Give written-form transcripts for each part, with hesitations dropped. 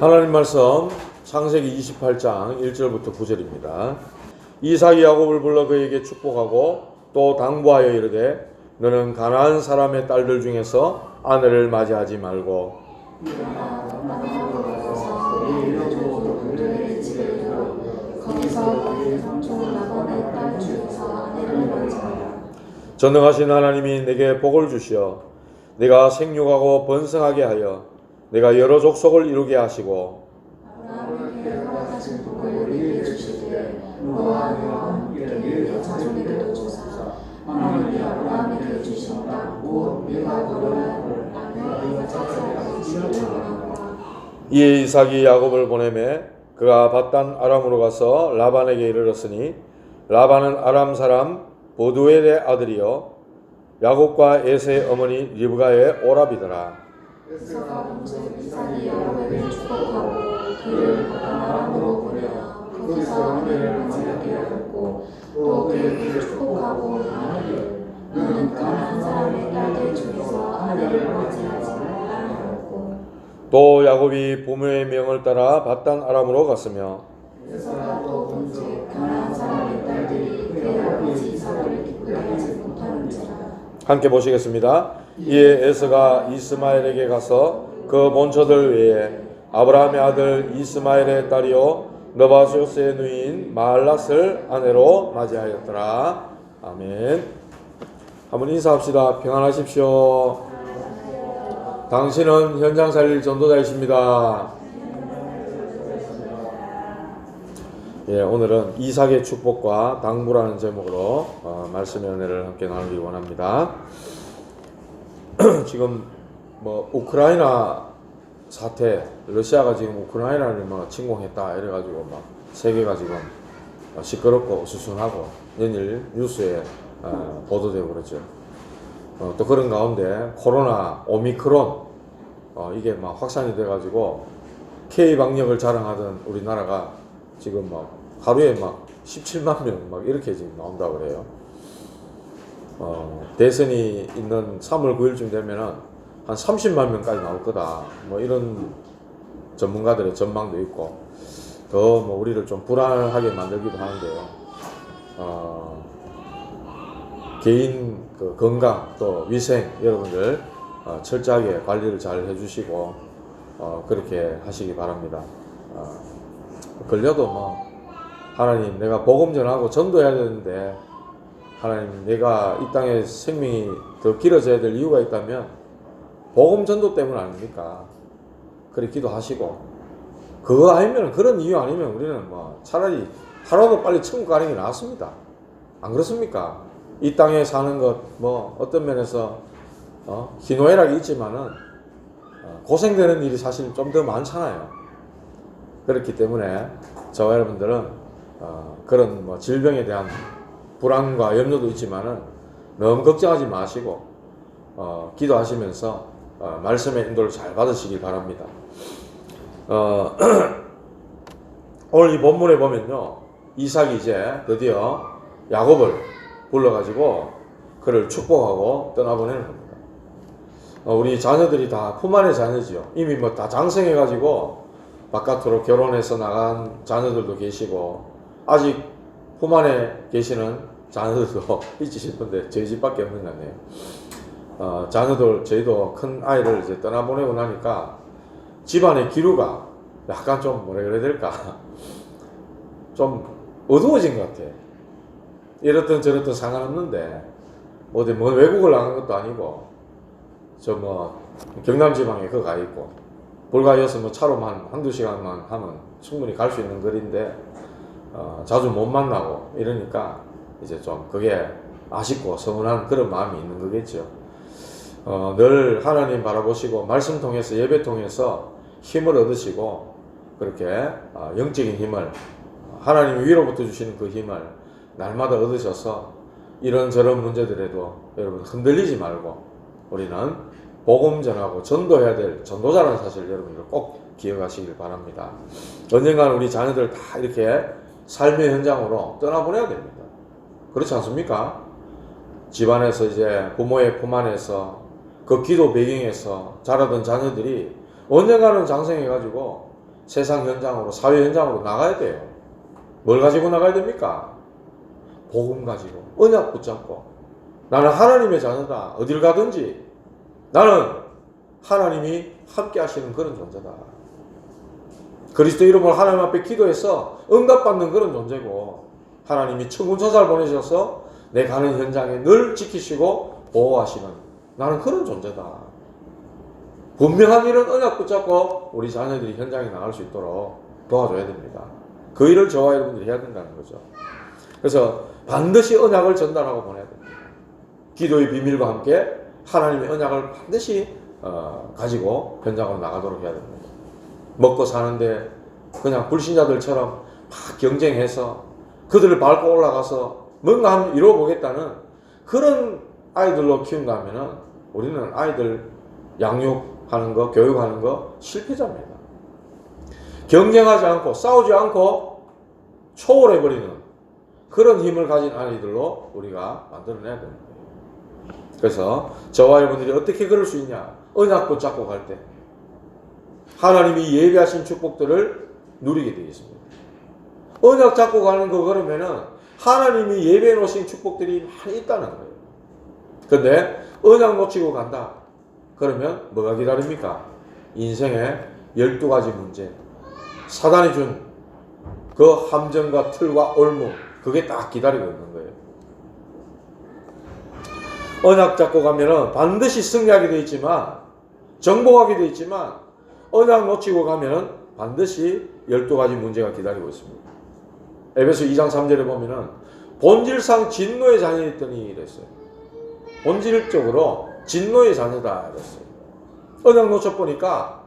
하나님 말씀 창세기 28장 1절부터 9절입니다. 이삭이 야곱을 불러 그에게 축복하고 또 당부하여 이르되 너는 가나안 사람의 딸들 중에서 아내를 맞이하지 말고 전능하신 하나님이 내게 복을 주시어 내가 생육하고 번성하게 하여 내가 여러 족속을 이루게 하시고 아브라함에게 허락하신 복을 우리에게 주시되 너와 너와 함께 네 자손에게도 주사 하나님이 아브라함에게 주신 땅 곧 네가 거론할 땅을 차지하게 주시기를 원하노라. 이에 이삭이 야곱을 보내매 그가 밧단 아람으로 가서 라반에게 이르렀으니 라반은 아람 사람 보두엘의 아들이요 야곱과 에서의 어머니 리브가의 오라비더라. 에서가 본즉 이삭이 야곱에게 축복하고 그를 밧단 아람으로 보내어 거기서 아내를 맞이하게 하였고 또 그에게 축복하고 이르기를 너는 가나안 사람의 딸들 중에서 아내를 맞이하지 말라 하였고 또 야곱이 부모의 명을 따라 밧단 아람으로 갔으며 에서가 또 본즉 가나안 사람의 딸들이 그의 아버지 이삭을 기쁘게 하지 못하는지라. 함께 보시겠습니다. 이에 에서가 이스마엘에게 가서 그 본처들 외에 아브라함의 아들 이스마엘의 딸이요 너바소스의 누이인 마알랏을 아내로 맞이하였더라. 아멘. 한번 인사합시다. 평안하십시오. 당신은 현장 살릴 전도자이십니다. 예, 오늘은 이삭의 축복과 당부라는 제목으로 말씀의 은혜를 함께 나누기 원합니다. 지금 우크라이나 사태, 러시아가 지금 우크라이나를 침공했다 이래가지고 세계가 지금 시끄럽고 수순하고 연일 뉴스에 보도되고 그러죠. 또 그런 가운데 코로나 오미크론 이게 확산이 돼가지고 K 방역을 자랑하던 우리나라가 지금 하루에 17만 명 이렇게 지금 나온다고 그래요. 대선이 있는 3월 9일쯤 되면은 한 30만 명까지 나올 거다. 이런 전문가들의 전망도 있고 더 우리를 좀 불안하게 만들기도 하는데요. 개인 건강 또 위생 여러분들 철저하게 관리를 잘 해주시고 그렇게 하시기 바랍니다. 걸려도 하나님 내가 복음 전하고 전도해야 되는데 하나님 내가 이 땅에 생명이 더 길어져야 될 이유가 있다면 복음 전도 때문 아닙니까? 그래 기도하시고 그거 아니면 그런 이유 아니면 우리는 차라리 하루도 빨리 천국 가는 게 낫습니다. 안 그렇습니까? 이 땅에 사는 것 어떤 면에서 희노애락이 있지만은 고생되는 일이 사실 좀 더 많잖아요. 그렇기 때문에 저와 여러분들은 그런 질병에 대한 불안과 염려도 있지만은 너무 걱정하지 마시고 기도하시면서 말씀의 인도를 잘 받으시길 바랍니다. 오늘 이 본문에 보면요, 이삭이 이제 드디어 야곱을 불러가지고 그를 축복하고 떠나보내는 겁니다. 우리 자녀들이 다 품 안의 자녀지요. 이미 다 장성해가지고 바깥으로 결혼해서 나간 자녀들도 계시고 아직 품 안에 계시는 자녀들도 있지 싶은데 저희 집밖에 없는 것 같네요. 자녀들 저희도 큰 아이를 이제 떠나보내고 나니까 집안의 기류가 약간 좀 뭐라 그래야 될까 좀 어두워진 것 같아. 이렇든 저렇든 상관없는데 어디 외국을 나간 것도 아니고 경남 지방에 가 있고 불가이어서 차로만 한두 시간만 하면 충분히 갈 수 있는 거리인데 자주 못 만나고 이러니까 이제 좀 그게 아쉽고 서운한 그런 마음이 있는 거겠죠. 늘 하나님 바라보시고 말씀 통해서 예배 통해서 힘을 얻으시고 그렇게 영적인 힘을 하나님이 위로부터 주시는 그 힘을 날마다 얻으셔서 이런저런 문제들에도 여러분 흔들리지 말고 우리는 복음 전하고 전도해야 될 전도자라는 사실 여러분들 꼭 기억하시길 바랍니다. 언젠가는 우리 자녀들 다 이렇게 삶의 현장으로 떠나보내야 됩니다. 그렇지 않습니까? 집안에서 이제 부모의 품 안에서 그 기도 배경에서 자라던 자녀들이 언젠가는 장성해가지고 세상 현장으로, 사회 현장으로 나가야 돼요. 뭘 가지고 나가야 됩니까? 복음 가지고, 언약 붙잡고, 나는 하나님의 자녀다. 어딜 가든지 나는 하나님이 함께 하시는 그런 존재다. 그리스도 이름으로 하나님 앞에 기도해서 응답받는 그런 존재고, 하나님이 천군천사를 보내셔서 내 가는 현장에 늘 지키시고 보호하시는 나는 그런 존재다. 분명한 일은 언약 붙잡고 우리 자녀들이 현장에 나갈 수 있도록 도와줘야 됩니다. 그 일을 저와 여러분들이 해야 된다는 거죠. 그래서 반드시 언약을 전달하고 보내야 됩니다. 기도의 비밀과 함께 하나님의 언약을 반드시 가지고 현장으로 나가도록 해야 됩니다. 먹고 사는데 그냥 불신자들처럼 막 경쟁해서 그들을 밟고 올라가서 뭔가 한번 이루어보겠다는 그런 아이들로 키운가 하면은 우리는 아이들 양육하는 거, 교육하는 거 실패자입니다. 경쟁하지 않고 싸우지 않고 초월해버리는 그런 힘을 가진 아이들로 우리가 만들어내야 됩니다. 그래서 저와 여러분들이 어떻게 그럴 수 있냐? 언약 붙잡고 갈 때 하나님이 예비하신 축복들을 누리게 되겠습니다. 언약 잡고 가는 거 그러면은 하나님이 예배해 놓으신 축복들이 많이 있다는 거예요. 근데 언약 놓치고 간다. 그러면 뭐가 기다립니까? 인생의 12가지 문제. 사단이 준 그 함정과 틀과 올무, 그게 딱 기다리고 있는 거예요. 언약 잡고 가면은 반드시 승리하게 되어 있지만, 정복하게 되어 있지만, 언약 놓치고 가면은 반드시 12가지 문제가 기다리고 있습니다. 에베소 2장 3절에 보면은 본질상 진노의 자녀였더니 이랬어요. 본질적으로 진노의 자녀다 이랬어요. 언약 놓쳐보니까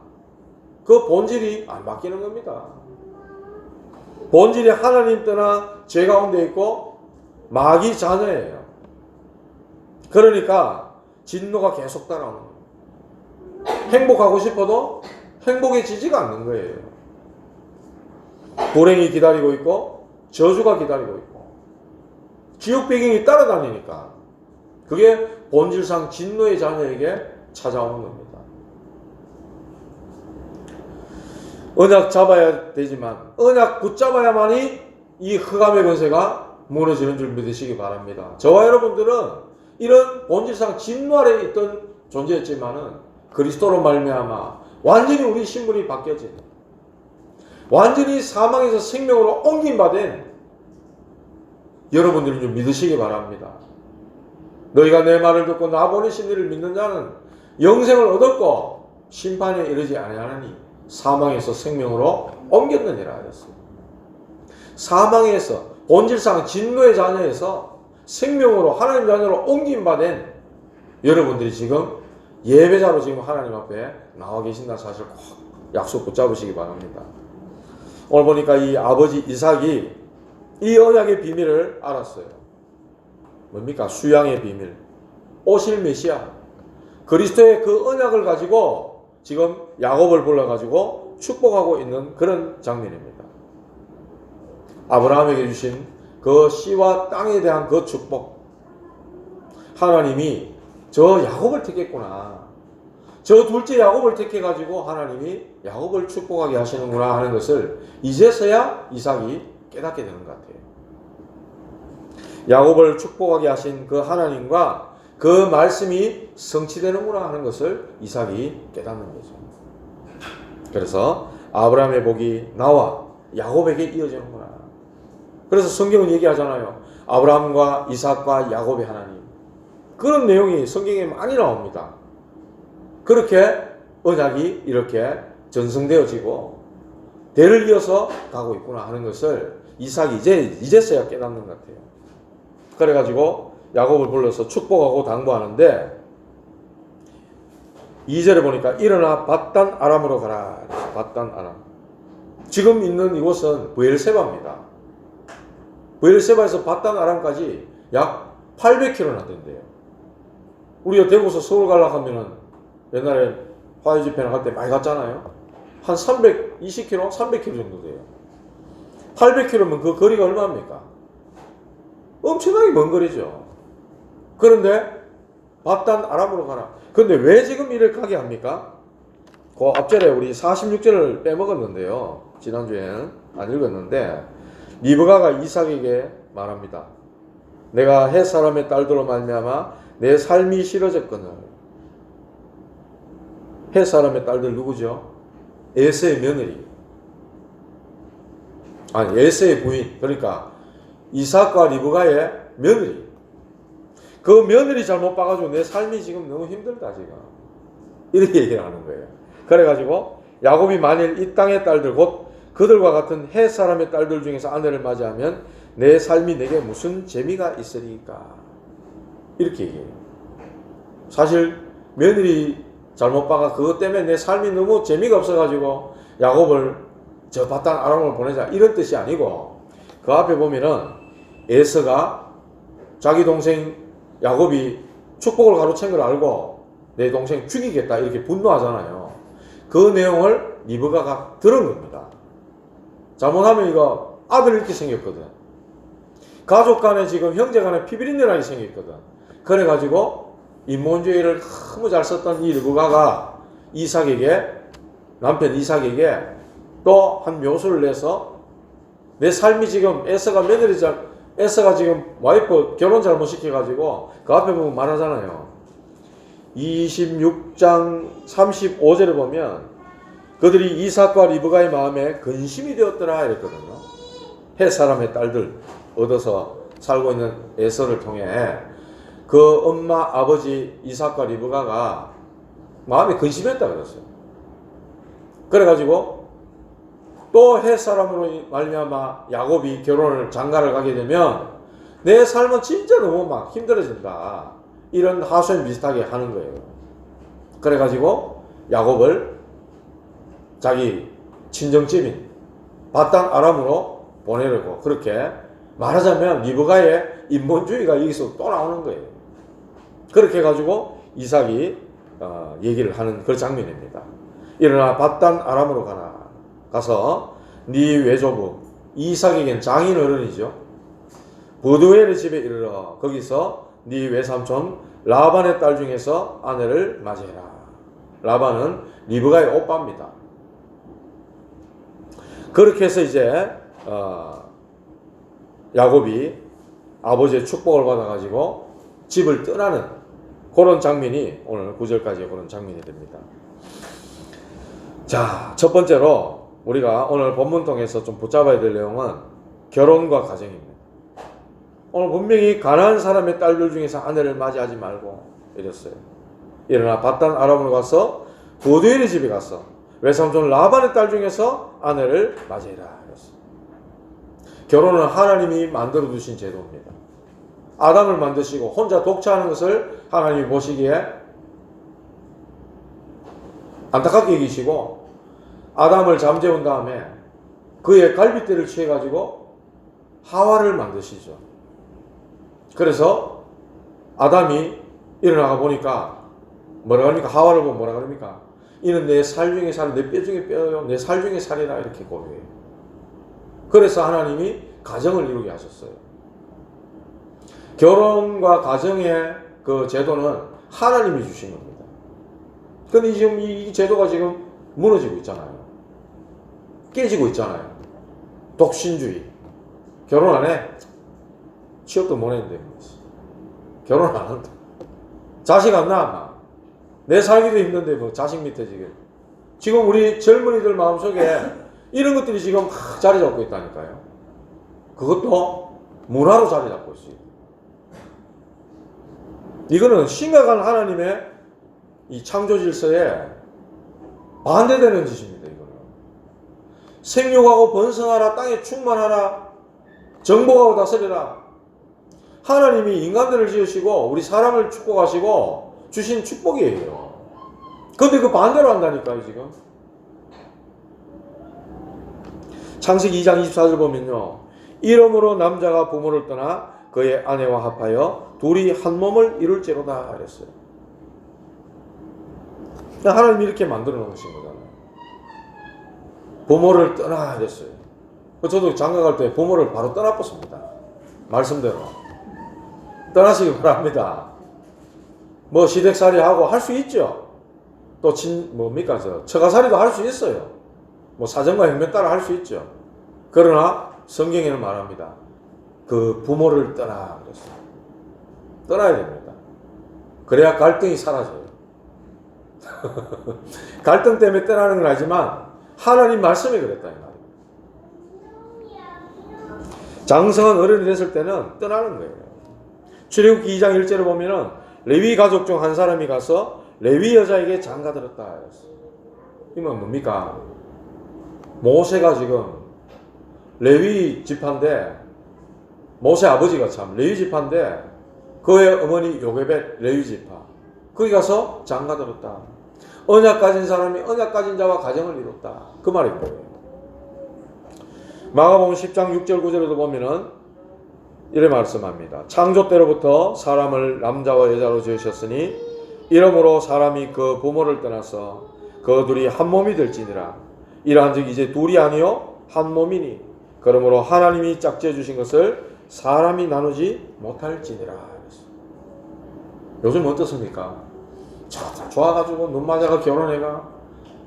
그 본질이 안 바뀌는 겁니다. 본질이 하나님 떠나 죄 가운데 있고 마귀 자녀예요. 그러니까 진노가 계속 따라오는 거예요. 행복하고 싶어도 행복해지지가 않는 거예요. 불행이 기다리고 있고 저주가 기다리고 있고 지옥 배경이 따라다니니까 그게 본질상 진노의 자녀에게 찾아오는 겁니다. 언약 잡아야 되지만 언약 붙잡아야만이 이 흑암의 권세가 무너지는 줄 믿으시기 바랍니다. 저와 여러분들은 이런 본질상 진노 아래에 있던 존재였지만은 그리스도로 말미암아 완전히 우리 신분이 바뀌어진, 완전히 사망에서 생명으로 옮긴 바 된 여러분들이 좀 믿으시기 바랍니다. 너희가 내 말을 듣고 나 보내신 이를 믿는 자는 영생을 얻었고 심판에 이르지 아니하나니 사망에서 생명으로 옮겼느니라 하였어요. 사망에서 본질상 진노의 자녀에서 생명으로 하나님 자녀로 옮긴 바 된 여러분들이 지금 예배자로 지금 하나님 앞에 나와 계신다는 사실 꼭 약속 붙잡으시기 바랍니다. 오늘 보니까 이 아버지 이삭이 이 언약의 비밀을 알았어요. 뭡니까? 수양의 비밀. 오실 메시아. 그리스도의 그 언약을 가지고 지금 야곱을 불러가지고 축복하고 있는 그런 장면입니다. 아브라함에게 주신 그 씨와 땅에 대한 그 축복. 하나님이 저 야곱을 택했구나. 저 둘째 야곱을 택해가지고 하나님이 야곱을 축복하게 하시는구나 하는 것을 이제서야 이삭이 깨닫게 되는 것 같아요. 야곱을 축복하게 하신 그 하나님과 그 말씀이 성취되는구나 하는 것을 이삭이 깨닫는 거죠. 그래서 아브라함의 복이 나와 야곱에게 이어지는구나. 그래서 성경은 얘기하잖아요. 아브라함과 이삭과 야곱의 하나님. 그런 내용이 성경에 많이 나옵니다. 그렇게 언약이 이렇게 전승되어지고 대를 이어서 가고 있구나 하는 것을 이삭이 이제서야 깨닫는 것 같아요. 그래가지고 야곱을 불러서 축복하고 당부하는데 2절에 보니까 일어나 밧단 아람으로 가라. 밧단 아람. 지금 있는 이곳은 브엘세바입니다. 브엘세바에서 밧단 아람까지 약 800km나 된대요. 우리가 대구에서 서울 가려고 하면은 옛날에 화요 집회나 갈 때 많이 갔잖아요. 한 320km, 300km 정도 돼요. 800km면 그 거리가 얼마입니까? 엄청나게 먼 거리죠. 그런데 밧단 아람으로 가라. 그런데 왜 지금 이를 가게 합니까? 그 앞절에 우리 46절을 빼먹었는데요. 지난주에는 안 읽었는데 리브가가 이삭에게 말합니다. 내가 헷 사람의 딸들로 말미암아 내 삶이 싫어졌거늘. 헷 사람의 딸들 누구죠? 에서의 며느리. 아니 에서의 부인. 그러니까 이삭과 리브가의 며느리. 그 며느리 잘못 봐가지고 내 삶이 지금 너무 힘들다 지금. 이렇게 얘기를 하는 거예요. 그래가지고 야곱이 만일 이 땅의 딸들 곧 그들과 같은 헷 사람의 딸들 중에서 아내를 맞이하면 내 삶이 내게 무슨 재미가 있으리까? 이렇게 얘기해요. 사실 며느리 잘못 봐가 그것 때문에 내 삶이 너무 재미가 없어가지고 야곱을 저 바단 아람으로 보내자 이런 뜻이 아니고 그 앞에 보면은 에서가 자기 동생 야곱이 축복을 가로챈 걸 알고 내 동생 죽이겠다 이렇게 분노하잖아요. 그 내용을 리브가가 들은 겁니다. 잘못하면 이거 아들 이렇게 생겼거든. 가족 간에 지금 형제 간에 피비린내나게 생겼거든. 그래가지고 인본주의를 너무 잘 썼던 이 리브가가 이삭에게 남편 이삭에게 또 한 묘수를 내서 내 삶이 지금 에서가 지금 와이프 결혼 잘못 시켜가지고 그 앞에 보면 말하잖아요. 26장 35절에 보면 그들이 이삭과 리브가의 마음에 근심이 되었더라 이랬거든요. 헷 사람의 딸들 얻어서 살고 있는 에서를 통해 그 엄마 아버지 이삭과 리브가가 마음에 근심했다 그랬어요. 그래가지고 또 헷 사람으로 말미암아 야곱이 결혼을 장가를 가게 되면 내 삶은 진짜 너무 막 힘들어진다. 이런 하소연 비슷하게 하는 거예요. 그래가지고 야곱을 자기 친정집인 바단 아람으로 보내려고 그렇게 말하자면 리브가의 인본주의가 여기서 또 나오는 거예요. 그렇게 해가지고 이삭이 얘기를 하는 그 장면입니다. 일어나 바단 아람으로 가서 네 외조부 이삭에겐 장인 어른이죠. 버두엘의 집에 이르러 거기서 네 외삼촌 라반의 딸 중에서 아내를 맞이해라. 라반은 리브가의 오빠입니다. 그렇게 해서 이제 야곱이 아버지의 축복을 받아가지고 집을 떠나는 그런 장면이 오늘 9절까지 그런 장면이 됩니다. 자, 첫 번째로 우리가 오늘 본문 통해서 좀 붙잡아야 될 내용은 결혼과 가정입니다. 오늘 분명히 가난한 사람의 딸들 중에서 아내를 맞이하지 말고 이랬어요. 일어나 바단 아람으로 가서 버두엘의 집에 가서 외삼촌 라반의 딸 중에서 아내를 맞이해라 이랬어요. 결혼은 하나님이 만들어 두신 제도입니다. 아담을 만드시고 혼자 독차하는 것을 하나님이 보시기에 안타깝게 여기시고 아담을 잠재운 다음에 그의 갈빗대를 취해가지고 하와를 만드시죠. 그래서 아담이 일어나가 보니까 뭐라 그럽니까? 하와를 보면 뭐라 그럽니까? 이는 내 살 중에 살, 내 뼈 중에 뼈요, 내 살 중에 살이라 이렇게 고백해요. 그래서 하나님이 가정을 이루게 하셨어요. 결혼과 가정의 그 제도는 하나님이 주신 겁니다. 근데 지금 이 제도가 지금 무너지고 있잖아요. 깨지고 있잖아요. 독신주의. 결혼 안 해? 취업도 못 했는데. 결혼 안 한다. 자식 안 낳아. 내 살기도 힘든데 뭐 자식 밑에 지금 우리 젊은이들 마음속에 이런 것들이 지금 자리 잡고 있다니까요. 그것도 문화로 자리 잡고 있어요. 이거는 심각한 하나님의 이 창조 질서에 반대되는 짓입니다. 이거는 생육하고 번성하라, 땅에 충만하라, 정복하고 다스리라. 하나님이 인간들을 지으시고 우리 사람을 축복하시고 주신 축복이에요. 근데 그 반대로 한다니까요. 지금 창세기 2장 24절 보면요, 이러므로 남자가 부모를 떠나 그의 아내와 합하여 둘이 한 몸을 이룰지로다 그랬어요. 하나님이 이렇게 만들어 놓으신 거잖아요. 부모를 떠나 그랬어요. 저도 장가 갈 때 부모를 바로 떠나봤습니다. 말씀대로 떠나시기 바랍니다. 뭐 시댁살이 하고 할 수 있죠. 또 뭡니까, 처가살이도 할 수 있어요. 뭐 사정과 형편 따라 할 수 있죠. 그러나 성경에는 말합니다. 그 부모를 떠나 그랬어요. 떠나야 됩니다. 그래야 갈등이 사라져요. 갈등 때문에 떠나는 건 아니지만 하나님 말씀이 그랬다 이 말이에요. 장성한 어른이 됐을 때는 떠나는 거예요. 출애굽기 2장 1절을 보면은 레위 가족 중 한 사람이 가서 레위 여자에게 장가들었다. 이건 뭡니까? 모세가 지금 레위 지파인데, 모세 아버지가 참 레위 지파인데 그의 어머니 요게벳 레위 지파, 거기 가서 장가들었다. 언약 가진 사람이 언약 가진 자와 가정을 이뤘다. 그 말인 거예요. 마가복음 10장 6절 9절에도 보면은 이래 말씀합니다. 창조 때로부터 사람을 남자와 여자로 지으셨으니 이러므로 사람이 그 부모를 떠나서 그 둘이 한 몸이 될지니라. 이러한즉 이제 둘이 아니요 한 몸이니 그러므로 하나님이 짝지어 주신 것을 사람이 나누지 못할지니라. 요즘 어떻습니까? 좋아가지고 눈 맞아가 결혼해가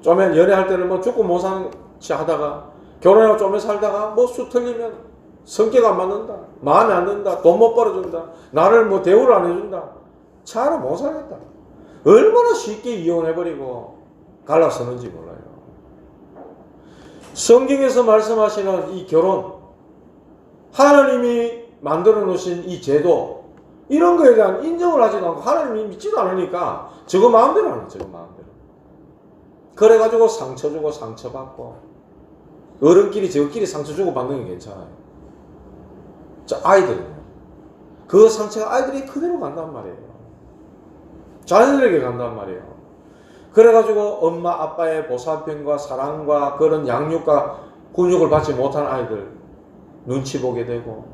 좀 연애할 때는 뭐 죽고 못 사는지 하다가 결혼하고 좀 살다가 뭐 수 틀리면 성격 안 맞는다, 마음에 안 든다, 돈 못 벌어준다, 나를 뭐 대우를 안 해준다, 차로 못 살겠다. 얼마나 쉽게 이혼해버리고 갈라서는지 몰라요. 성경에서 말씀하시는 이 결혼, 하나님이 만들어 놓으신 이 제도, 이런 거에 대한 인정을 하지도 않고 하나님이 믿지도 않으니까 저거 마음대로 하는, 저거 마음대로. 그래가지고 상처 주고 상처받고, 어른끼리 저끼리 상처 주고 받는 게 괜찮아요. 자, 아이들은요, 그 상처가 아이들이 그대로 간단 말이에요. 자녀들에게 간단 말이에요. 그래가지고 엄마 아빠의 보살핌과 사랑과 그런 양육과 훈육을 받지 못한 아이들 눈치 보게 되고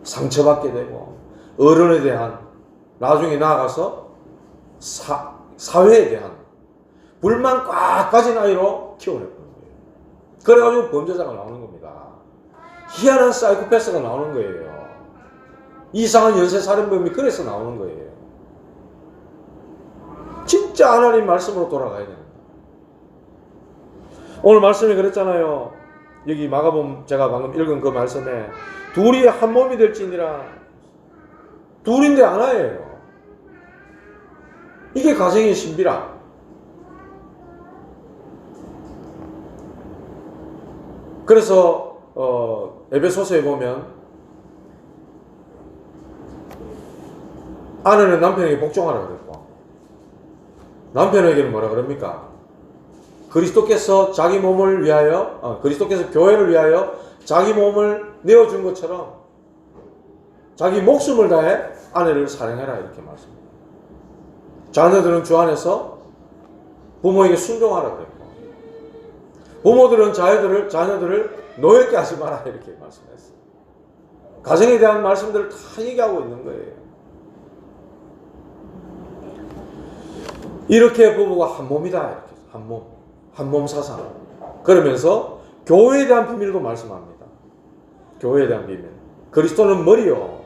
상처받게 되고, 어른에 대한, 나중에 나아가서 사회에 대한 불만 꽉 가진 아이로 키워내는 거예요. 그래가지고 범죄자가 나오는 겁니다. 희한한 사이코패스가 나오는 거예요. 이상한 연쇄살인범이 그래서 나오는 거예요. 진짜 하나님 말씀으로 돌아가야 됩니다. 오늘 말씀에 그랬잖아요. 여기 마가복음 제가 방금 읽은 그 말씀에 둘이 한 몸이 될지니라. 둘인데 하나예요. 이게 가정의 신비라. 그래서 에베소서에 보면 아내는 남편에게 복종하라 그랬고, 남편에게는 뭐라 그럽니까? 그리스도께서 자기 몸을 위하여, 그리스도께서 교회를 위하여 자기 몸을 내어준 것처럼 자기 목숨을 다해 아내를 사랑해라, 이렇게 말씀합니다. 자녀들은 주 안에서 부모에게 순종하라 그랬고, 부모들은 자녀들을 노예케 하지 마라, 이렇게 말씀했어요. 가정에 대한 말씀들을 다 얘기하고 있는 거예요. 이렇게 부부가 한 몸이다, 이렇게. 한 몸 사상. 그러면서 교회에 대한 비밀도 말씀합니다. 교회에 대한 비밀. 그리스도는 머리요,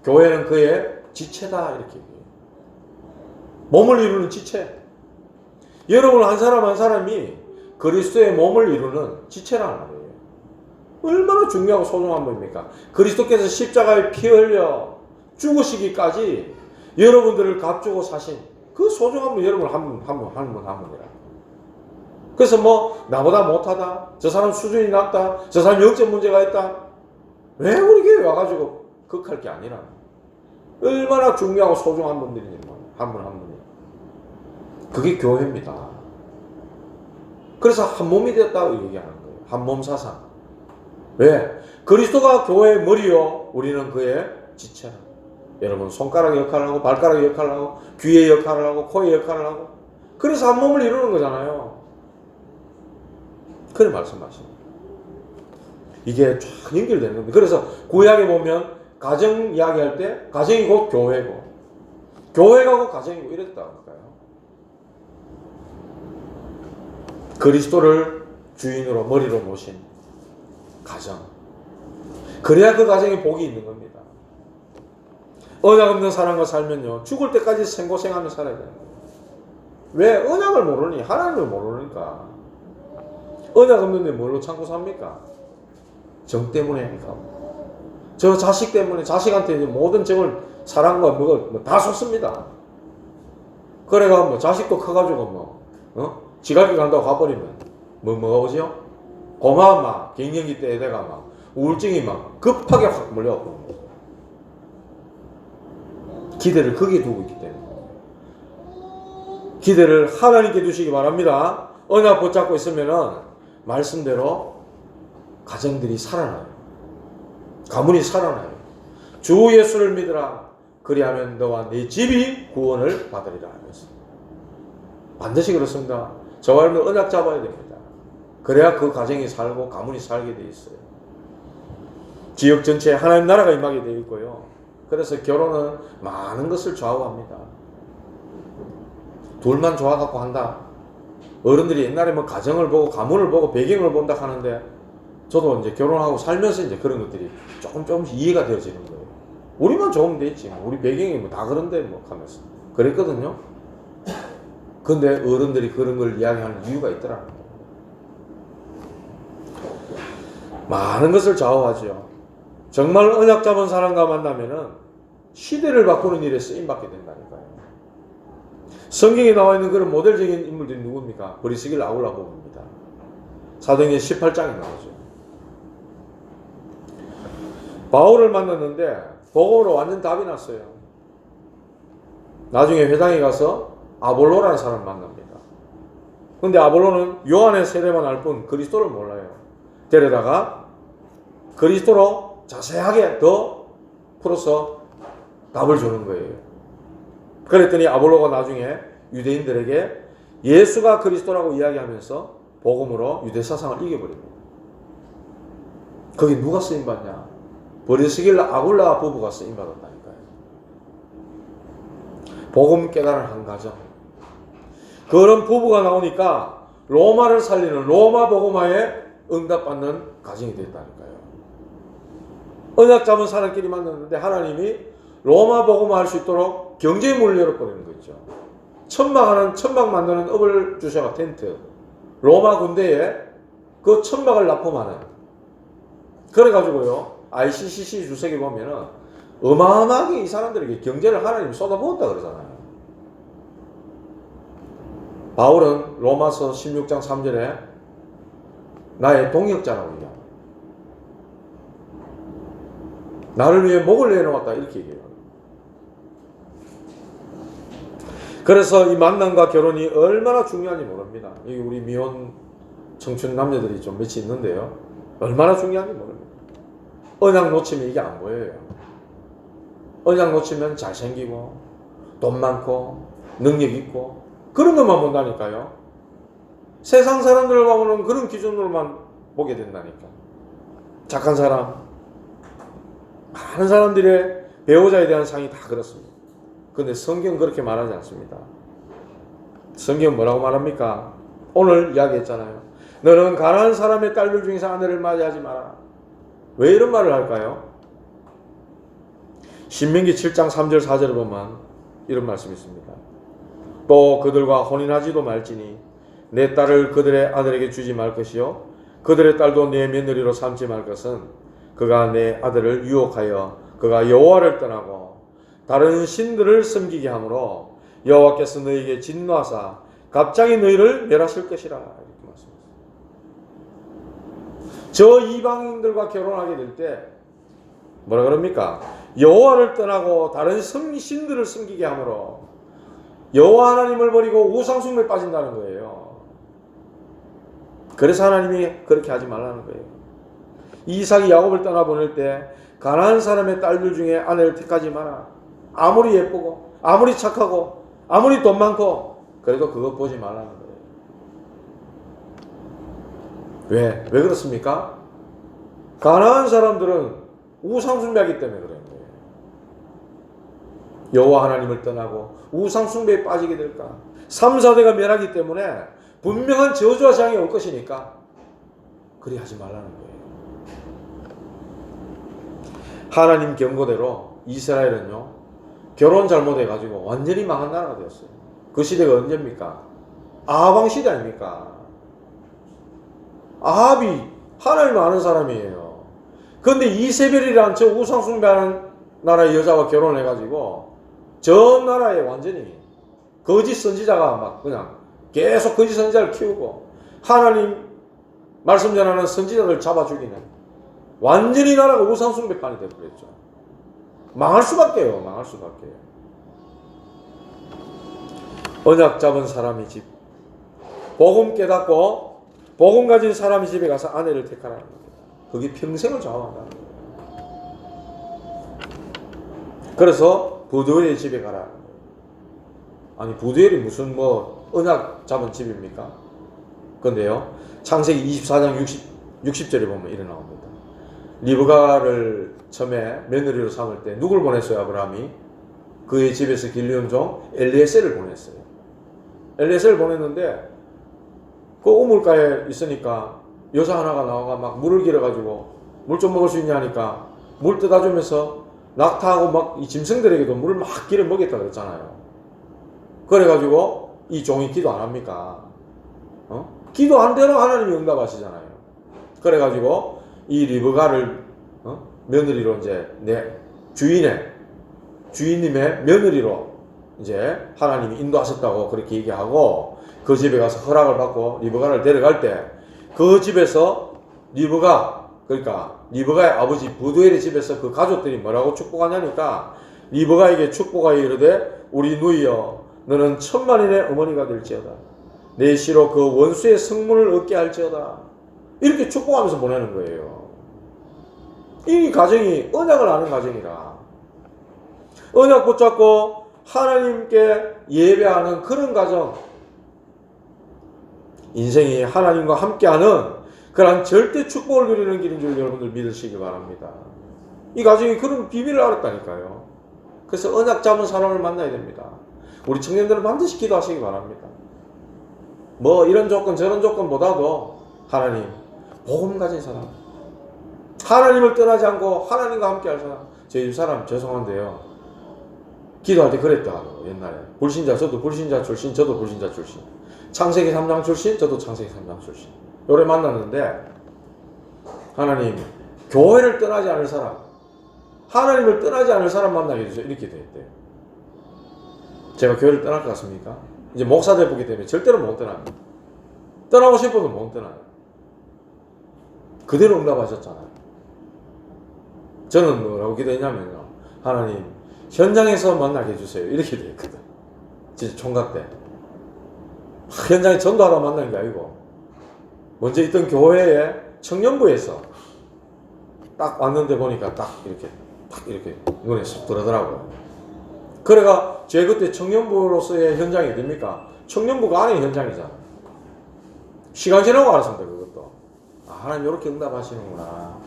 교회는 그의 지체다, 이렇게 얘기해요. 몸을 이루는 지체. 여러분 한 사람 한 사람이 그리스도의 몸을 이루는 지체라는 말이에요. 얼마나 중요하고 소중한 분입니까? 그리스도께서 십자가에 피 흘려 죽으시기까지 여러분들을 값주고 사신 그 소중한 분, 여러분 한 분이라. 그래서 뭐 나보다 못하다, 저 사람 수준이 낮다, 저 사람 영적 문제가 있다, 왜 우리 교회 와가지고 극할 게 아니라 얼마나 중요하고 소중한 분들이 한 분 한 분이. 그게 교회입니다. 그래서 한 몸이 됐다고 얘기하는 거예요. 한 몸 사상. 왜? 그리스도가 교회의 머리요, 우리는 그의 지체라. 여러분 손가락 역할을 하고 발가락 역할을 하고 귀의 역할을 하고 코의 역할을 하고, 그래서 한 몸을 이루는 거잖아요. 그래 말씀하십니다. 이게 쫙 연결되는 겁니다. 그래서 구약에 보면 가정 이야기할 때 가정이 곧 교회고, 교회가 곧 가정이고 이랬다니까요. 그리스도를 주인으로 머리로 모신 가정. 그래야 그 가정에 복이 있는 겁니다. 언약 없는 사람과 살면요, 죽을 때까지 생고생하며 살아야 돼요. 왜? 언약을 모르니? 하나님을 모르니까. 언약 없는데 뭘로 참고 삽니까? 정 때문에. 저 자식 때문에 자식한테 이제 모든 정을 사랑과 뭐다 쏟습니다. 그래가 뭐 자식도 커가지고 지갈길 간다고 가버리면 뭐가 오지요? 고마움 막 갱년기 때 애대가 막 우울증이 막 급하게 확 몰려오고 기대를 거기에 두고 있기 때문에 기대를 하나님께 두시기 바랍니다. 언약 붙잡고 있으면은 말씀대로 가정들이 살아나요. 가문이 살아나요. 주 예수를 믿으라. 그리하면 너와 네 집이 구원을 받으리라 하면서 반드시 그렇습니다. 저와 여러분 언약 잡아야 됩니다. 그래야 그 가정이 살고 가문이 살게 돼 있어요. 지역 전체에 하나님 나라가 임하게 되어 있고요. 그래서 결혼은 많은 것을 좌우합니다. 둘만 좋아갖고 한다. 어른들이 옛날에 뭐 가정을 보고 가문을 보고 배경을 본다 하는데 저도 이제 결혼하고 살면서 이제 그런 것들이 조금씩 이해가 되어지는 거예요. 우리만 좋으면 되지. 우리 배경이 뭐 다 그런데 뭐 하면서 그랬거든요. 근데 어른들이 그런 걸 이야기하는 이유가 있더라고요. 많은 것을 좌우하죠. 정말 언약 잡은 사람과 만나면은 시대를 바꾸는 일에 쓰임받게 된다니까요. 성경에 나와 있는 그런 모델적인 인물들이 누굽니까? 브리스길 아굴라 부부입니다. 사도행전 18장에 나오죠. 바울을 만났는데 복음으로 완전 답이 났어요. 나중에 회당에 가서 아볼로라는 사람을 만납니다. 근데 아볼로는 요한의 세례만 알 뿐 그리스도를 몰라요. 데려다가 그리스도로 자세하게 더 풀어서 답을 주는 거예요. 그랬더니 아볼로가 나중에 유대인들에게 예수가 그리스도라고 이야기하면서 복음으로 유대 사상을 이겨버립니다. 거기 누가 쓰임받냐? 브리스길라 아굴라 부부가 쓰임받았다니까요. 복음 깨달은 한 가정. 그런 부부가 나오니까 로마를 살리는 로마 복음화에 응답받는 가정이 됐다니까요. 언약 잡은 사람끼리 만났는데 하나님이 로마 복음화 할 수 있도록 경제의 문을 열어버리는 거죠. 천막 만드는 업을 주셔가 텐트. 로마 군대에 그 천막을 납품하는. 그래가지고요. ICCC 주석에 보면은 어마어마하게 이 사람들에게 경제를 하나님이 쏟아부었다 그러잖아요. 바울은 로마서 16장 3절에 나의 동역자라고 얘기합니다. 나를 위해 목을 내놓았다 이렇게 얘기해요. 그래서 이 만남과 결혼이 얼마나 중요한지 모릅니다. 여기 우리 미혼 청춘 남녀들이 좀 몇이 있는데요. 얼마나 중요한지 모릅니다. 언약 놓치면 이게 안 보여요. 언약 놓치면 잘생기고 돈 많고 능력 있고 그런 것만 본다니까요. 세상 사람들을 보면 그런 기준으로만 보게 된다니까. 착한 사람, 많은 사람들의 배우자에 대한 상이 다 그렇습니다. 그런데 성경은 그렇게 말하지 않습니다. 성경은 뭐라고 말합니까? 오늘 이야기했잖아요. 너는 가난한 사람의 딸들 중에서 아내를 맞이하지 마라. 왜 이런 말을 할까요? 신명기 7장 3절 4절을 보면 이런 말씀이 있습니다. 또 그들과 혼인하지도 말지니 내 딸을 그들의 아들에게 주지 말 것이요 그들의 딸도 내 며느리로 삼지 말 것은 그가 내 아들을 유혹하여 그가 여호와를 떠나고 다른 신들을 섬기게 하므로 여호와께서 너희에게 진노하사 갑자기 너희를 멸하실 것이라. 이렇게 말씀하셨습니다. 저 이방인들과 결혼하게 될 때 뭐라 그럽니까? 여호와를 떠나고 다른 신들을 섬기게 하므로 여호와 하나님을 버리고 우상숭배에 빠진다는 거예요. 그래서 하나님이 그렇게 하지 말라는 거예요. 이삭이 야곱을 떠나보낼 때 가난한 사람의 딸들 중에 아내를 택하지 마라. 아무리 예쁘고 아무리 착하고 아무리 돈 많고 그래도 그것 보지 말라는 거예요. 왜 그렇습니까? 가난한 사람들은 우상숭배하기 때문에 그래요. 여호와 하나님을 떠나고 우상숭배에 빠지게 될까? 3, 4대가 멸하기 때문에 분명한 저주와 재앙이 올 것이니까 그리 하지 말라는 거예요. 하나님 경고대로 이스라엘은요 결혼 잘못해가지고 완전히 망한 나라가 되었어요. 그 시대가 언제입니까? 아합 시대 아닙니까? 아합이 하나님을 아는 사람이에요. 그런데 이세벨이라는 저 우상숭배하는 나라의 여자와 결혼해가지고 전 나라에 완전히 거짓 선지자가 막 그냥 계속 거짓 선지자를 키우고 하나님 말씀 전하는 선지자들 잡아 죽이는 완전히 나라가 우상숭배판이 되어버렸죠. 망할 수밖에요. 망할 수밖에요. 언약 잡은 사람이 집, 복음 깨닫고 복음 가진 사람이 집에 가서 아내를 택하라는 겁니다. 그게 평생을 좌우한다. 그래서 부두엘의 집에 가라. 아니 부두엘이 무슨 뭐 언약 잡은 집입니까? 그런데요, 창세기 24장 60절에 보면 이래 나옵니다. 리브가를 처음에 며느리로 삼을 때 누굴 보냈어요? 아브라함이 그의 집에서 길리온 종 엘리에셀을 보냈어요. 엘리에셀을 보냈는데 그 우물가에 있으니까 여자 하나가 나와가 막 물을 길어가지고 물 좀 먹을 수 있냐 하니까 물 떠다주면서 낙타하고 막 이 짐승들에게도 물을 막 길어 먹였다 그랬잖아요. 그래가지고 이 종이 기도 안 합니까? 기도한 대로 하나님이 응답하시잖아요. 그래가지고 이 리브가를 며느리로 이제 내 주인님의 며느리로 이제 하나님이 인도하셨다고 그렇게 얘기하고 그 집에 가서 허락을 받고 리브가를 데려갈 때 그 집에서 그러니까 리브가의 아버지 부두엘의 집에서 그 가족들이 뭐라고 축복하냐니까 리브가에게 축복하여 이르되 우리 누이여 너는 천만인의 어머니가 될지어다. 내 시로 그 원수의 성문을 얻게 할지어다. 이렇게 축복하면서 보내는 거예요. 이 가정이 언약을 아는 가정이라 언약 붙잡고 하나님께 예배하는 그런 가정, 인생이 하나님과 함께하는 그런 절대 축복을 누리는 길인 줄 여러분들 믿으시기 바랍니다. 이 가정이 그런 비밀을 알았다니까요. 그래서 언약 잡은 사람을 만나야 됩니다. 우리 청년들은 반드시 기도하시기 바랍니다. 뭐 이런 조건 저런 조건보다도 하나님, 복음 가진 사람, 하나님을 떠나지 않고 하나님과 함께할 사람. 저희 집사람 죄송한데요, 기도할 때 그랬다고 옛날에. 불신자, 저도 불신자 출신, 저도 불신자 출신. 창세기 3장 출신, 저도 창세기 3장 출신. 요래 만났는데 하나님, 교회를 떠나지 않을 사람, 하나님을 떠나지 않을 사람 만나게 해주세요. 이렇게 됐대요. 제가 교회를 떠날 것 같습니까? 이제 목사 되었기 때문에 절대로 못 떠나요. 떠나고 싶어도 못 떠나요. 그대로 응답하셨잖아요. 저는 뭐라고 기도했냐면요, 하나님 현장에서 만나게 해주세요. 이렇게 되었거든. 진짜 총각 때 현장에 전도하다 만난 게 아니고 먼저 있던 교회에 청년부에서 딱 왔는데 보니까 딱 이렇게 눈에 쏙 들어오더라고요. 그래가 제 그때 청년부로서의 현장이 됩니까? 청년부가 안에 현장이잖아. 시간 지나고 알았습니다. 그것도 하나님 이렇게 응답하시는구나.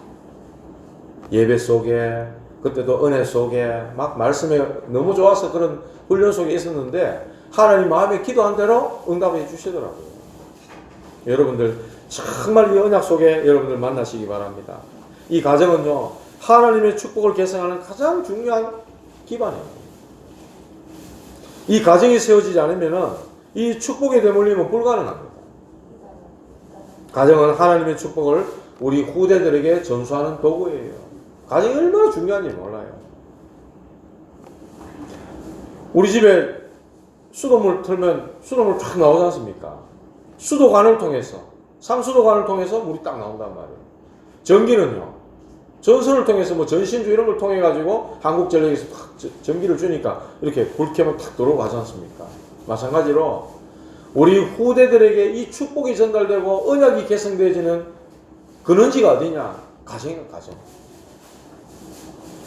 예배 속에 그때도 은혜 속에 막 말씀에 너무 좋아서 그런 훈련 속에 있었는데 하나님 마음에 기도한 대로 응답해 주시더라고요. 여러분들 정말 이 언약 속에 여러분들 만나시기 바랍니다. 이 가정은요, 하나님의 축복을 계승하는 가장 중요한 기반이에요. 이 가정이 세워지지 않으면 이 축복에 되물리면 불가능합니다. 가정은 하나님의 축복을 우리 후대들에게 전수하는 도구예요. 가정이 얼마나 중요한지 몰라요. 우리 집에 수돗물 틀면 수돗물 쫙 나오지 않습니까? 수도관을 통해서, 상수도관을 통해서 물이 딱 나온단 말이에요. 전기는요, 전선을 통해서 뭐 전신주 이런 걸 통해 가지고 한국전력에서 탁 전기를 주니까 이렇게 불 켜면 탁 들어가지 않습니까? 마찬가지로 우리 후대들에게 이 축복이 전달되고 언약이 계승되어지는 근원지가 어디냐? 가정이야, 가정.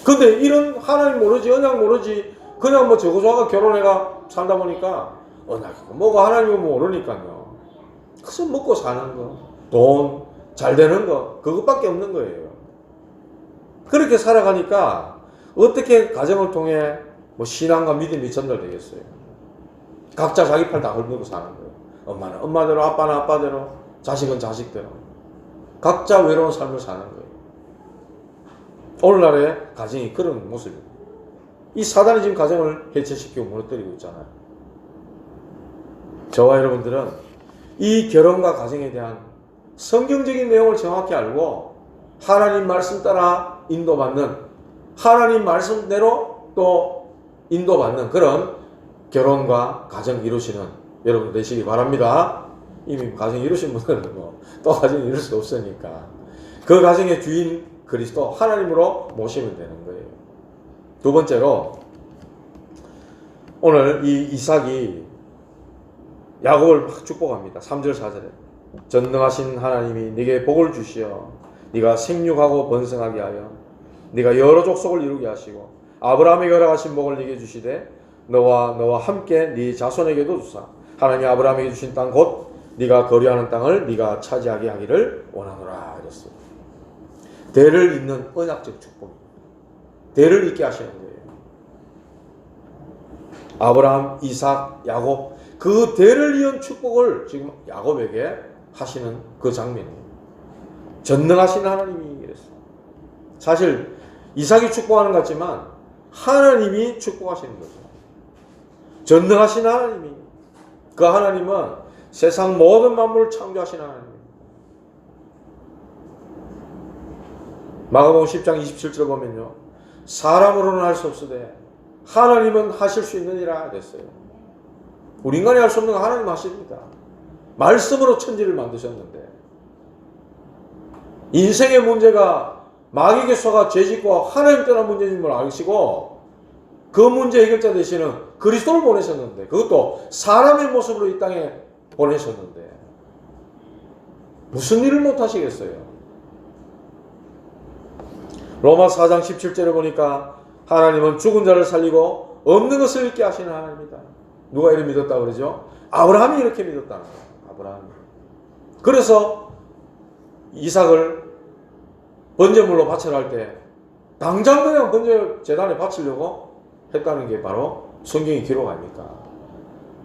근데 이런 하나님 모르지, 언약 모르지, 그냥 뭐 저거저거 결혼해가 살다 보니까 언약이고 뭐가 하나님을 모르니까요. 그래서 먹고 사는 거, 돈, 잘 되는 거, 그것밖에 없는 거예요. 그렇게 살아가니까 어떻게 가정을 통해 뭐 신앙과 믿음이 전달되겠어요? 각자 자기 팔 다 헐고 사는 거예요. 엄마는 엄마대로, 아빠는 아빠대로, 자식은 자식대로. 각자 외로운 삶을 사는 거예요. 오늘날의 가정이 그런 모습입니다. 이 사단이 지금 가정을 해체시키고 무너뜨리고 있잖아요. 저와 여러분들은 이 결혼과 가정에 대한 성경적인 내용을 정확히 알고 하나님 말씀 따라 인도받는, 하나님 말씀대로 또 인도받는 그런 결혼과 가정 이루시는 여러분 되시기 바랍니다. 이미 가정 이루신 분들은 또 가정 이룰 수 없으니까 그 가정의 주인 그리스도 하나님으로 모시면 되는 거예요. 두 번째로 오늘 이 이삭이 야곱을 막 축복합니다. 3절 4절에 전능하신 하나님이 네게 복을 주시어 네가 생육하고 번성하게 하여 네가 여러 족속을 이루게 하시고 아브라함에게 허락하신 복을 네게 주시되 너와 함께 네 자손에게도 주사 하나님이 아브라함에게 주신 땅 곧 네가 거류하는 땅을 네가 차지하게 하기를 원하노라 이랬어요. 대를 잇는 언약적 축복입니다. 대를 잇게 하시는 거예요. 아브라함, 이삭, 야곱 그 대를 이은 축복을 지금 야곱에게 하시는 그 장면이에요. 전능하신 하나님이 이랬어요. 사실 이삭이 축복하는 것 같지만 하나님이 축복하시는 거죠. 전능하신 하나님이, 그 하나님은 세상 모든 만물을 창조하신 하나님. 마가복음 10장 27절 보면요, 사람으로는 할 수 없으되 하나님은 하실 수 있느니라 됐어요. 우리 인간이 할 수 없는 거 하나님 하십니다. 말씀으로 천지를 만드셨는데 인생의 문제가 마귀의 쇠가 죄짓고 하나님 떠난 문제인 걸 아시고 그 문제 해결자 되시는 그리스도를 보내셨는데 그것도 사람의 모습으로 이 땅에 보내셨는데 무슨 일을 못 하시겠어요? 로마 4장 17절에 보니까 하나님은 죽은 자를 살리고 없는 것을 있게 하시는 하나님이다. 누가 이를 믿었다고 그러죠? 아브라함이 이렇게 믿었다는 거예요. 아브라함이. 그래서 이삭을 번제물로 바치려 할 때 당장 그냥 번제 제단에 바치려고 했다는 게 바로 성경의 기록 아닙니까?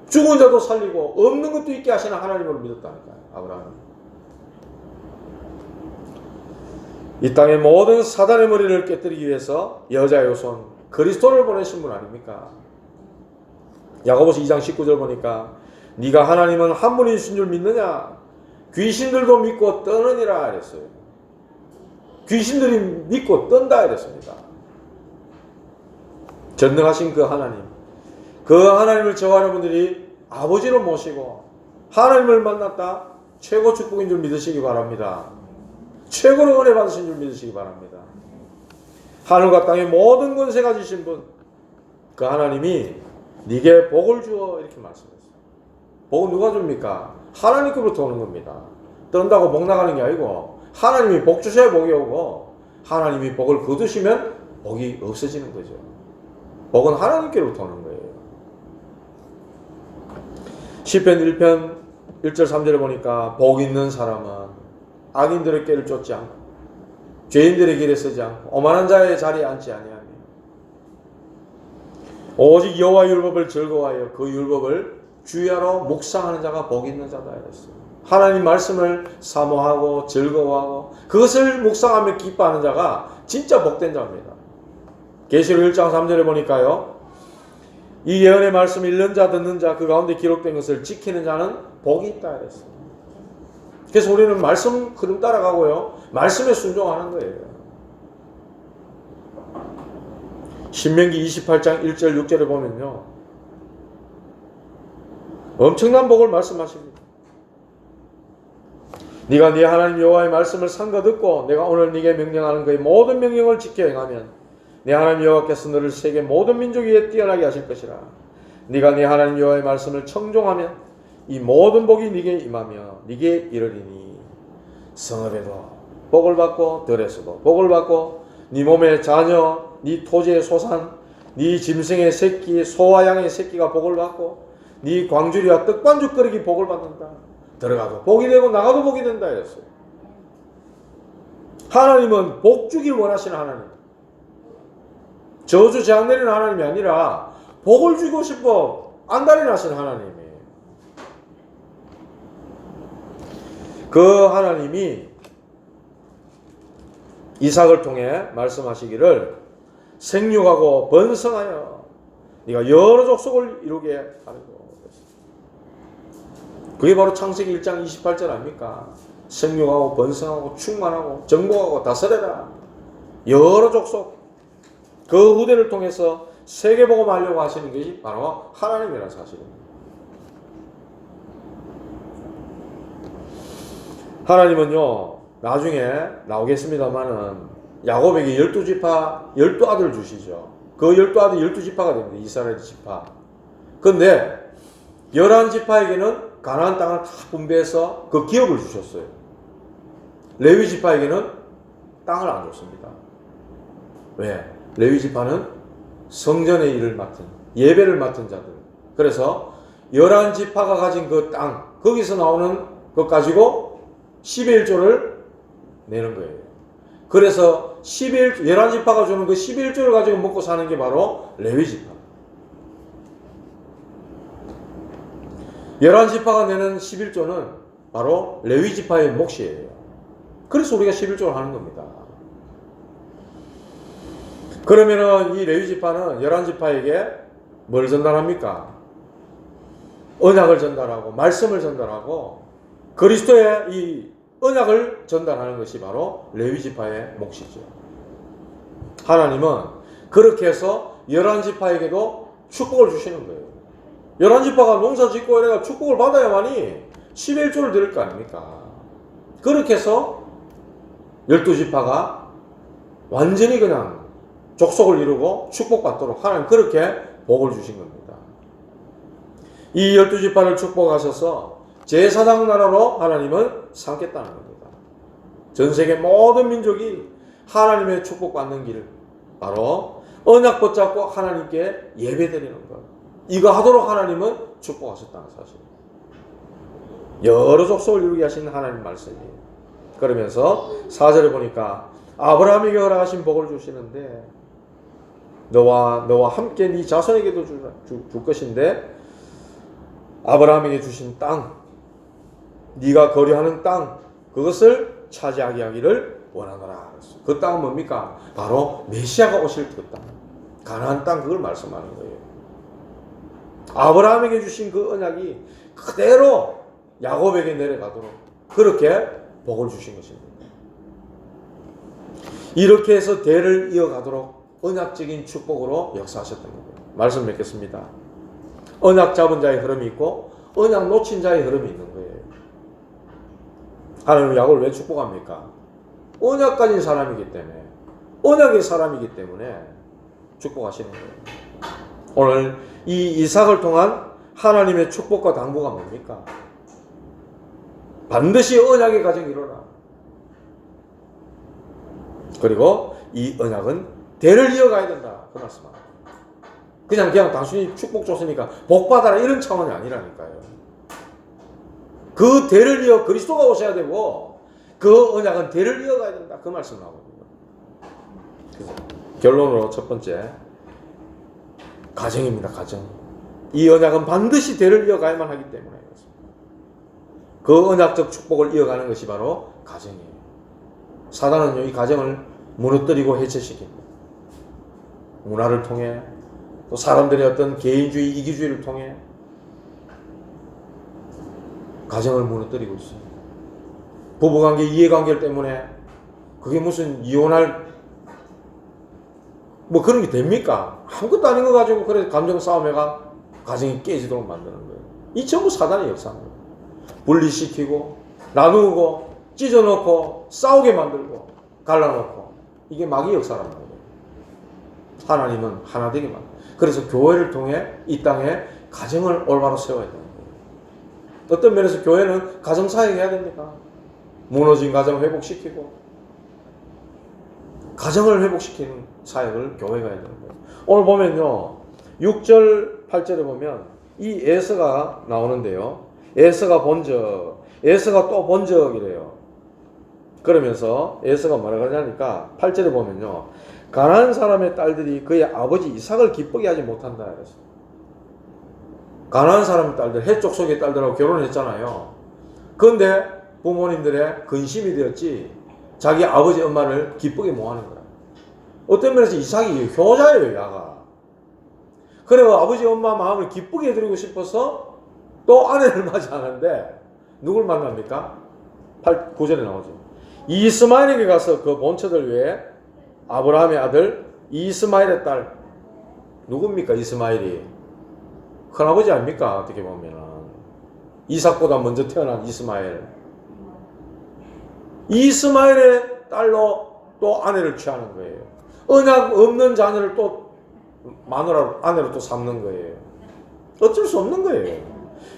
죽은 자도 살리고 없는 것도 있게 하시는 하나님을 믿었다니까요. 아브라함이. 이 땅의 모든 사단의 머리를 깨뜨리기 위해서 여자의 손 그리스도를 보내신 분 아닙니까? 야고보서 2장 19절 보니까 네가 하나님은 한 분이신 줄 믿느냐? 귀신들도 믿고 떠느니라 그랬어요. 귀신들이 믿고 떤다 이랬습니다. 전능하신 그 하나님, 그 하나님을 저와 여러분들이 아버지로 모시고 하나님을 만났다 최고 축복인 줄 믿으시기 바랍니다. 최고로 은혜 받으신 줄 믿으시기 바랍니다. 하늘과 땅의 모든 권세가 주신 분, 그 하나님이 네게 복을 주어 이렇게 말씀했어요. 복은 누가 줍니까? 하나님께로부터 오는 겁니다. 뜬다고 복 나가는 게 아니고 하나님이 복 주셔야 복이 오고 하나님이 복을 거두시면 복이 없어지는 거죠. 복은 하나님께로부터 오는 거예요. 시편 1편 1절 3절에 보니까 복 있는 사람은 악인들의 길을 쫓지 않고 죄인들의 길에 서지 않고 오만한 자의 자리에 앉지 아니하며 오직 여호와의 율법을 즐거워하여 그 율법을 주야로 묵상하는 자가 복 있는 자다 이랬어요. 하나님 말씀을 사모하고 즐거워하고 그것을 묵상하며 기뻐하는 자가 진짜 복된 자입니다. 계시록 1장 3절에 보니까요, 이 예언의 말씀 읽는 자 듣는 자 그 가운데 기록된 것을 지키는 자는 복이 있다 이랬어요. 그래서 우리는 말씀 흐름 따라가고요, 말씀에 순종하는 거예요. 신명기 28장 1절 6절에 보면요, 엄청난 복을 말씀하십니다. 네가 네 하나님 여호와의 말씀을 삼가 듣고 내가 오늘 네게 명령하는 그의 모든 명령을 지켜 행하면 네 하나님 여호와께서 너를 세계 모든 민족 위에 뛰어나게 하실 것이라. 네가 네 하나님 여호와의 말씀을 청종하면 이 모든 복이 네게 임하며 네게 이르리니 성읍에도 복을 받고 들에서도 복을 받고 네 몸의 자녀 네 토지의 소산 네 짐승의 새끼 소와 양의 새끼가 복을 받고 네 광주리와 떡반죽 거리기 복을 받는다. 들어가도 복이 되고 나가도 복이 된다 이랬어요. 하나님은 복 주길 원하시는 하나님, 저주 재앙 내리는 하나님이 아니라 복을 주고 싶어 안달이 나시는 하나님이에요. 그 하나님이 이삭을 통해 말씀하시기를 생육하고 번성하여 네가 여러 족속을 이루게 하는 거. 그게 바로 창세기 1장 28절 아닙니까? 생육하고 번성하고 충만하고 정복하고 다스려라. 여러 족속 그 후대를 통해서 세계복음 하려고 하시는 것이 바로 하나님이라는 사실입니다. 하나님은요, 나중에 나오겠습니다만은 야곱에게 12지파 12아들 주시죠. 그 12아들 12지파가 됩니다. 이스라엘 지파. 근데 11지파에게는 가나안 땅을 다 분배해서 그 기업을 주셨어요. 레위 지파에게는 땅을 안 줬습니다. 왜? 레위 지파는 성전의 일을 맡은, 예배를 맡은 자들. 그래서 11지파가 가진 그 땅, 거기서 나오는 것 가지고 10의 1조를 내는 거예요. 그래서 11지파가 주는 그 10의 1조를 가지고 먹고 사는 게 바로 레위 지파. 11지파가 내는 11조는 바로 레위 지파의 몫이에요. 그래서 우리가 11조를 하는 겁니다. 그러면은 이 레위 지파는 11지파에게 뭘 전달합니까? 언약을 전달하고 말씀을 전달하고 그리스도의 이 언약을 전달하는 것이 바로 레위 지파의 몫이죠. 하나님은 그렇게 해서 11지파에게도 축복을 주시는 거예요. 11지파가 농사 짓고 이래가 축복을 받아야만이 10의 1조를 드릴 거 아닙니까? 그렇게 해서 12지파가 완전히 그냥 족속을 이루고 축복받도록 하나님 그렇게 복을 주신 겁니다. 이 12지파를 축복하셔서 제사장 나라로 하나님은 삼겠다는 겁니다. 전 세계 모든 민족이 하나님의 축복받는 길, 바로 언약 붙잡고 하나님께 예배드리는 것. 이거 하도록 하나님은 축복하셨다는 사실. 여러 족속을 이루게 하신 하나님 말씀이에요. 그러면서 4절에 보니까 아브라함에게 허락하신 복을 주시는데 너와 함께 네 자손에게도 줄 것인데 아브라함에게 주신 땅, 네가 거류하는 땅, 그것을 차지하게 하기를 원하노라. 그 땅은 뭡니까? 바로 메시아가 오실 그 땅, 가나안 땅, 그걸 말씀하는 거예요. 아브라함에게 주신 그 언약이 그대로 야곱에게 내려가도록 그렇게 복을 주신 것입니다. 이렇게 해서 대를 이어가도록 언약적인 축복으로 역사하셨던 겁니다. 말씀 맺겠습니다. 언약 잡은 자의 흐름이 있고 언약 놓친 자의 흐름이 있는 거예요. 하나님은 야곱을 왜 축복합니까? 언약 가진 사람이기 때문에, 언약의 사람이기 때문에 축복하시는 거예요. 오늘 이 이삭을 통한 하나님의 축복과 당부가 뭡니까? 반드시 언약의 가정이 일어나. 그리고 이 언약은 대를 이어가야 된다. 그 말씀합니다. 그냥 단순히 축복 줬으니까 복 받아라 이런 차원이 아니라니까요. 그 대를 이어 그리스도가 오셔야 되고 그 언약은 대를 이어가야 된다. 그 말씀을 하고 있습니다. 결론으로 첫 번째, 가정입니다. 가정. 이 언약은 반드시 대를 이어가야만 하기 때문에 그 언약적 축복을 이어가는 것이 바로 가정이에요. 사단은요, 이 가정을 무너뜨리고 해체시킵니다. 문화를 통해, 또 사람들의 어떤 개인주의, 이기주의를 통해 가정을 무너뜨리고 있어요. 부부관계, 이해관계 때문에 그게 무슨 이혼할 뭐 그런 게 됩니까? 아무것도 아닌 거 가지고 그래 감정 싸움해가 가정이 깨지도록 만드는 거예요. 이 전부 사단의 역사입니다. 분리시키고 나누고 찢어놓고 싸우게 만들고 갈라놓고 이게 마귀의 역사란 말이에요. 하나님은 하나 되게 만들어요. 그래서 교회를 통해 이 땅에 가정을 올바로 세워야 되는 거예요. 어떤 면에서 교회는 가정 사역해야 됩니까? 무너진 가정 회복시키고 가정을 회복시키는 사역을 교회가 해야 되는 거예요. 오늘 보면요, 6절 8절에 보면 이 에서가 나오는데요, 에서가 본적, 에서가 또 본적이래요. 그러면서 에서가 뭐라 그러냐니까 8절에 보면요, 가나안 사람의 딸들이 그의 아버지 이삭을 기쁘게 하지 못한다 이랬어요. 가나안 사람의 딸들, 해쪽 속의 딸들하고 결혼했잖아요. 그런데 부모님들의 근심이 되었지 자기 아버지 엄마를 기쁘게 못하는 거야. 어떤 면에서 이삭이 효자예요, 야가. 그래서 아버지 엄마 마음을 기쁘게 해드리고 싶어서 또 아내를 맞이하는데 누굴 만납니까? 9절에 나오죠. 이스마엘에게 가서 그 본처들 외에 아브라함의 아들 이스마엘의 딸, 누굽니까? 이스마엘이 큰아버지 아닙니까? 어떻게 보면은 이삭보다 먼저 태어난 이스마엘의 딸로 또 아내를 취하는 거예요. 언약 없는 자녀를 또 마누라 아내로 또 삼는 거예요. 어쩔 수 없는 거예요.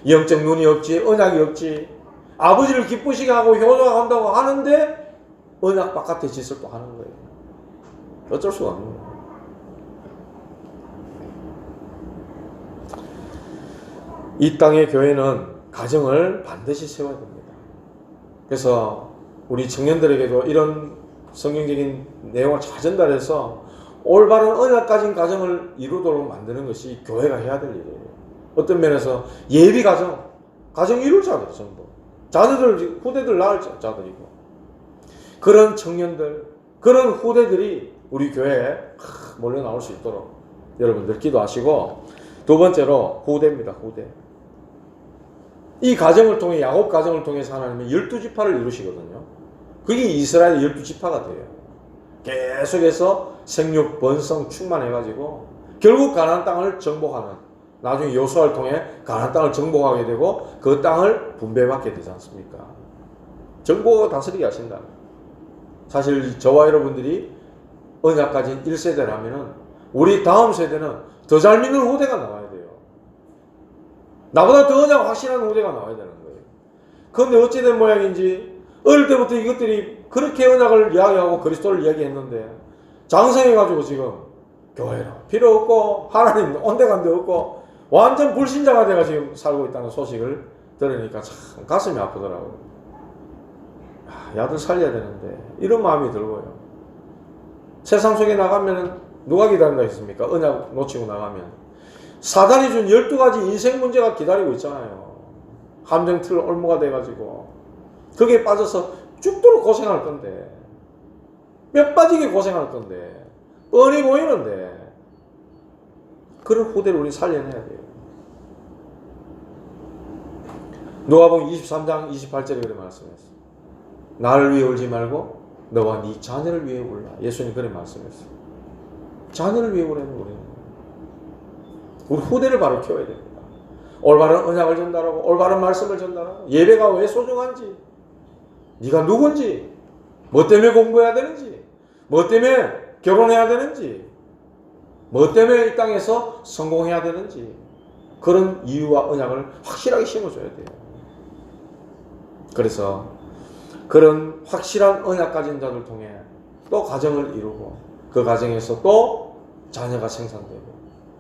영적 눈이 없지, 언약이 없지. 아버지를 기쁘시게 하고 효도한다고 하는데 언약 바깥의 짓을 또 하는 거예요. 어쩔 수가 없는 거예요. 이 땅의 교회는 가정을 반드시 세워야 됩니다. 그래서 우리 청년들에게도 이런 성경적인 내용을 잘 전달해서 올바른 언약 가진 가정을 이루도록 만드는 것이 교회가 해야 될 일이에요. 어떤 면에서 예비 가정 이룰 자들 전부 자녀들 후대들 낳을 자들이고 그런 청년들 그런 후대들이 우리 교회에 몰려 나올 수 있도록 여러분들 기도하시고, 두 번째로 후대입니다. 후대. 이 가정을 통해 야곱 가정을 통해서 하나님은 12지파를 이루시거든요. 그게 이스라엘의 12지파가 돼요. 계속해서 생육 번성 충만해가지고 결국 가나안 땅을 정복하는, 나중에 여호수아를 통해 가나안 땅을 정복하게 되고 그 땅을 분배받게 되지 않습니까? 정복하고 다스리게 하신다. 사실 저와 여러분들이 언약 가진 1세대라면 우리 다음 세대는 더 잘 믿는 후대가 나와야 돼요. 나보다 더 언약 확실한 후대가 나와야 되는 거예요. 그런데 어찌된 모양인지 어릴 때부터 이것들이 그렇게 언약을 이야기하고 그리스도를 이야기했는데 장성해가지고 지금 교회는 필요 없고 하나님 온데간데 없고 완전 불신자가 돼가 지금 살고 있다는 소식을 들으니까 참 가슴이 아프더라고요. 야들 살려야 되는데 이런 마음이 들고요. 세상 속에 나가면 누가 기다린다 했습니까? 언약 놓치고 나가면 사단이 준 12가지 인생 문제가 기다리고 있잖아요. 함정틀 올무가 돼가지고 거기에 빠져서 죽도록 고생할 건데, 뼈 빠지게 고생할 건데, 뻔히 보이는데 그런 후대를 우리 살려내야 돼요. 누가복음 23장 28절에 그렇게 말씀했어요. 나를 위해 울지 말고 너와 네 자녀를 위해 울라. 예수님 그렇게 말씀했어요. 자녀를 위해 울라는 우리는 우리 후대를 바로 키워야 됩니다. 올바른 언약을 전달하고 올바른 말씀을 전달하고 예배가 왜 소중한지, 네가 누군지, 뭐 때문에 공부해야 되는지, 뭐 때문에 결혼해야 되는지, 뭐 때문에 이 땅에서 성공해야 되는지 그런 이유와 언약을 확실하게 심어줘야 돼요. 그래서 그런 확실한 언약 가진 자들 통해 또 가정을 이루고 그 가정에서 또 자녀가 생산되고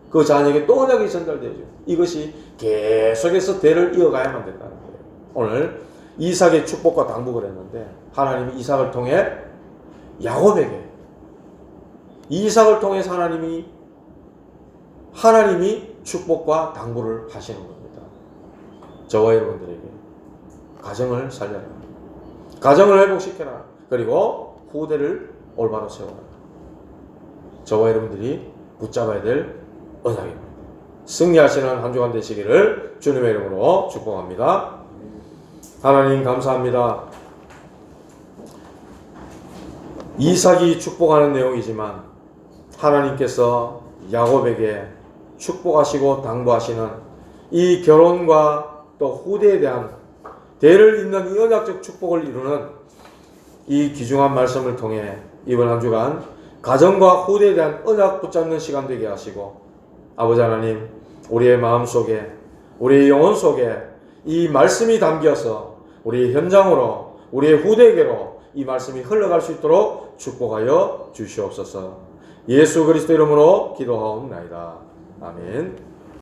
그 자녀에게 또 언약이 전달되죠. 이것이 계속해서 대를 이어가야만 된다는 거예요. 오늘 이삭의 축복과 당부를 했는데 하나님이 이삭을 통해 야곱에게, 이삭을 통해서 하나님이 축복과 당부를 하시는 겁니다. 저와 여러분들에게 가정을 살려라, 가정을 회복시켜라, 그리고 후대를 올바로 세워라. 저와 여러분들이 붙잡아야 될 언약입니다. 승리하시는 한 주간 되시기를 주님의 이름으로 축복합니다. 하나님 감사합니다. 이삭이 축복하는 내용이지만 하나님께서 야곱에게 축복하시고 당부하시는 이 결혼과 또 후대에 대한 대를 잇는 이 언약적 축복을 이루는 이 귀중한 말씀을 통해 이번 한 주간 가정과 후대에 대한 언약 붙잡는 시간 되게 하시고, 아버지 하나님, 우리의 마음속에, 우리의 영혼 속에 이 말씀이 담겨서 우리의 현장으로, 우리의 후대에게로 이 말씀이 흘러갈 수 있도록 축복하여 주시옵소서. 예수 그리스도 이름으로 기도하옵나이다. 아멘.